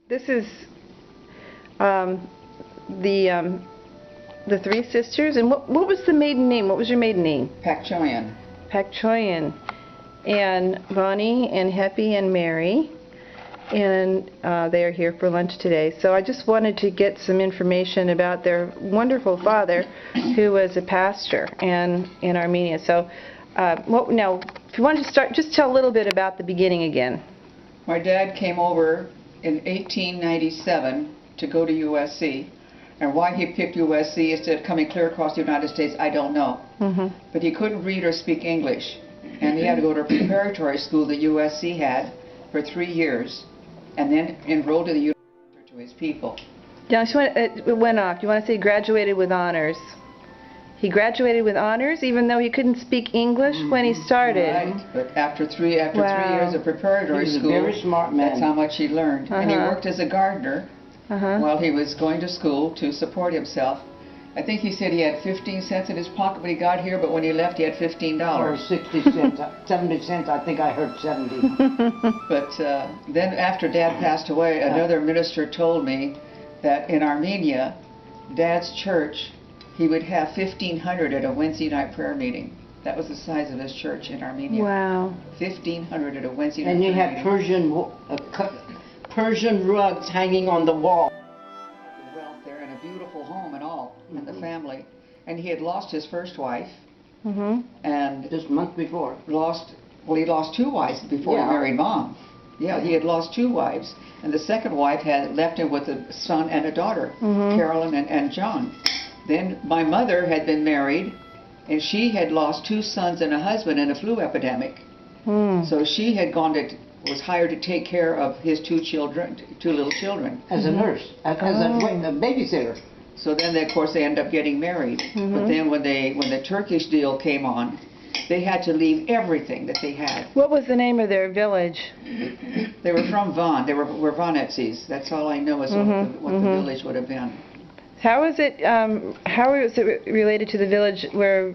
This is um, the the three sisters. And what was the maiden name? What was your maiden name? Pak Choyan. Pak Choyan. And Bonnie and Happy and Mary. And they are here for lunch today. So I just wanted to get some information about their wonderful father, who was a pastor in Armenia. So now, if you want to start, just tell a little bit about the beginning again. My dad came over in 1897 to go to USC. And why he picked USC instead of coming clear across the United States, I don't know. But he couldn't read or speak English. And he had to go to a preparatory school that USC had for 3 years, and then enrolled to the university to his people. John, it went off. You want to say graduated with honors? He graduated with honors, even though he couldn't speak English when he started. Right, but after three years of preparatory school, very smart man. That's how much he learned. And he worked as a gardener while he was going to school to support himself. I think he said he had 15 cents in his pocket when he got here, but when he left he had $15. Or 60 cents, 70 cents, I think I heard 70. But then after Dad passed away, another minister told me that in Armenia, Dad's church, he would have 1,500 at a Wednesday night prayer meeting. That was the size of his church in Armenia. Wow. 1,500 at a Wednesday night And you prayer had meeting. Persian rugs hanging on the wall. Wealth there and a beautiful home and all, and the family. And he had lost his first wife. And Just months before. he lost 2 wives before he married Mom. Yeah, he had lost 2 wives. And the second wife had left him with a son and a daughter, Carolyn and John. Then my mother had been married, and she had lost 2 sons and a husband in a flu epidemic. So she had was hired to take care of his 2 little children. As a nurse, as a babysitter. So then, of course, they end up getting married. But then when the Turkish deal came on, they had to leave everything that they had. What was the name of their village? They were from Van. They were Vanetsis. That's all I know is what the village would have been. How is it related to the village where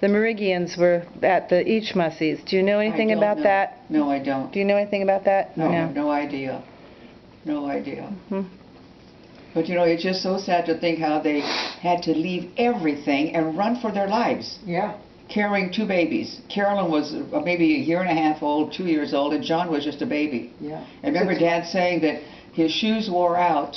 the Marigians were at the Ichmasis? Do you know anything about that? No, I don't. Do you know anything about that? No, no idea. No idea. But you know, it's just so sad to think how they had to leave everything and run for their lives. Yeah. Carrying 2 babies. Carolyn was maybe a year and a half old, 2 years old, and John was just a baby. Yeah. I remember Dad saying that his shoes wore out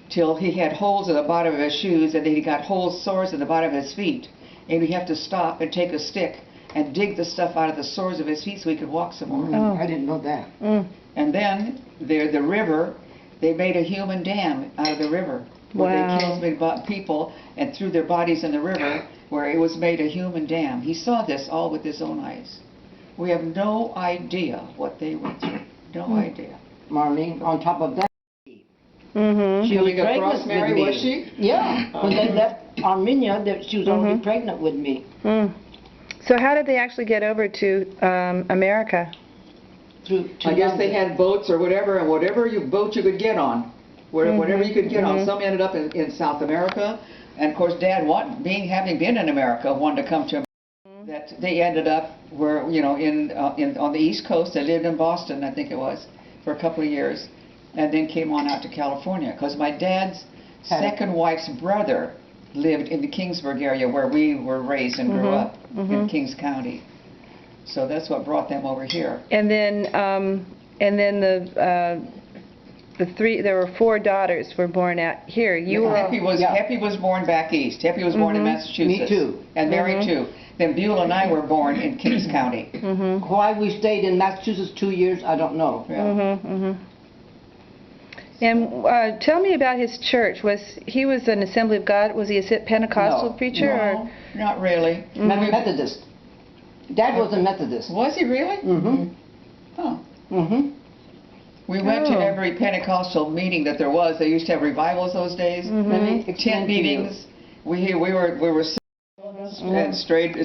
till he had holes in the bottom of his shoes, and then he got sores in the bottom of his feet. And he'd have to stop and take a stick and dig the stuff out of the sores of his feet so he could walk some more. I didn't know that. And then the river, they made a human dam out of the river. Where they killed big people and threw their bodies in the river, where it was made a human dam. He saw this all with his own eyes. We have no idea what they went through. No idea. Marlene, on top of that, she Coming was across pregnant Mary, with me. was she? Yeah. When they left Armenia, she was already pregnant with me. So how did they actually get over to America? I guess they had boats or whatever, and whatever boat you could get on. Whatever you could get on. Some ended up in South America, and of course Dad, having been in America, wanted to come to America. That they ended up on the East Coast. They lived in Boston, I think it was, for a couple of years, and then came on out to California. Because my dad's second wife's brother lived in the Kingsburg area where we were raised and grew up in Kings County. So that's what brought them over here. And then there were 4 daughters were born out here. Happy was born back east. Happy was born in Massachusetts. Me too. And Mary too. Then Beulah and I were born in Kings County. Why we stayed in Massachusetts 2 years, I don't know. And tell me about his church. He was an Assembly of God? Was he a Pentecostal preacher? No, not really. Methodist. Dad was a Methodist. Was he really? Oh. We went to every Pentecostal meeting that there was. They used to have revivals those days. 10 meetings. We were and straight.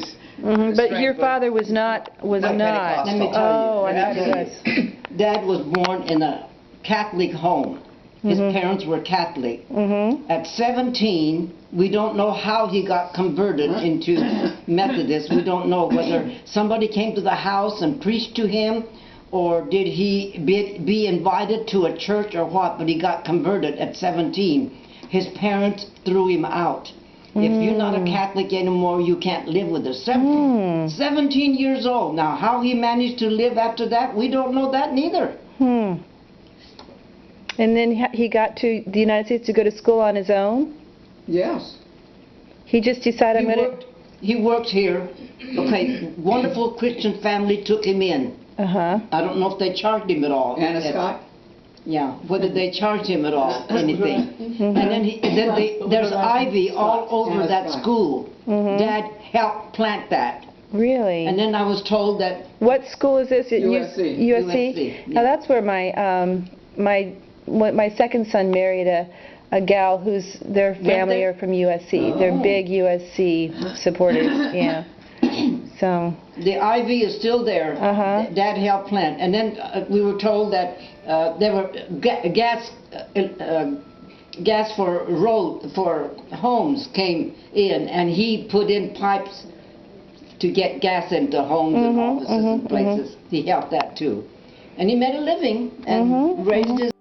But your father was not. Pentecostal. Let me tell you. I know. Dad was born in a Catholic home. His parents were Catholic. At 17, we don't know how he got converted into Methodist. We don't know whether somebody came to the house and preached to him, or did he be invited to a church or what, but he got converted at 17. His parents threw him out. If you're not a Catholic anymore, you can't live with us. 17 years old. Now, how he managed to live after that, we don't know that neither. And then he got to the United States to go to school on his own? Yes. He just decided I'm going to... He worked here. Okay, wonderful Christian family took him in. Uh-huh. I don't know if they charged him at all. Anna Scott? Yeah, whether they charged him at all, anything. And then, there's ivy all over Anna that Scott. school. Dad helped plant that. Really? And then I was told that What school is this? USC. USC? USC, Now yeah. that's where my second son married a gal whose their family there? are from USC. They're big USC supporters. Yeah. So. the ivy is still there. Uh-huh. Dad helped plant. And then we were told that there were gas for homes came in, and he put in pipes to get gas into homes and offices and places. He helped that too. And he made a living and raised his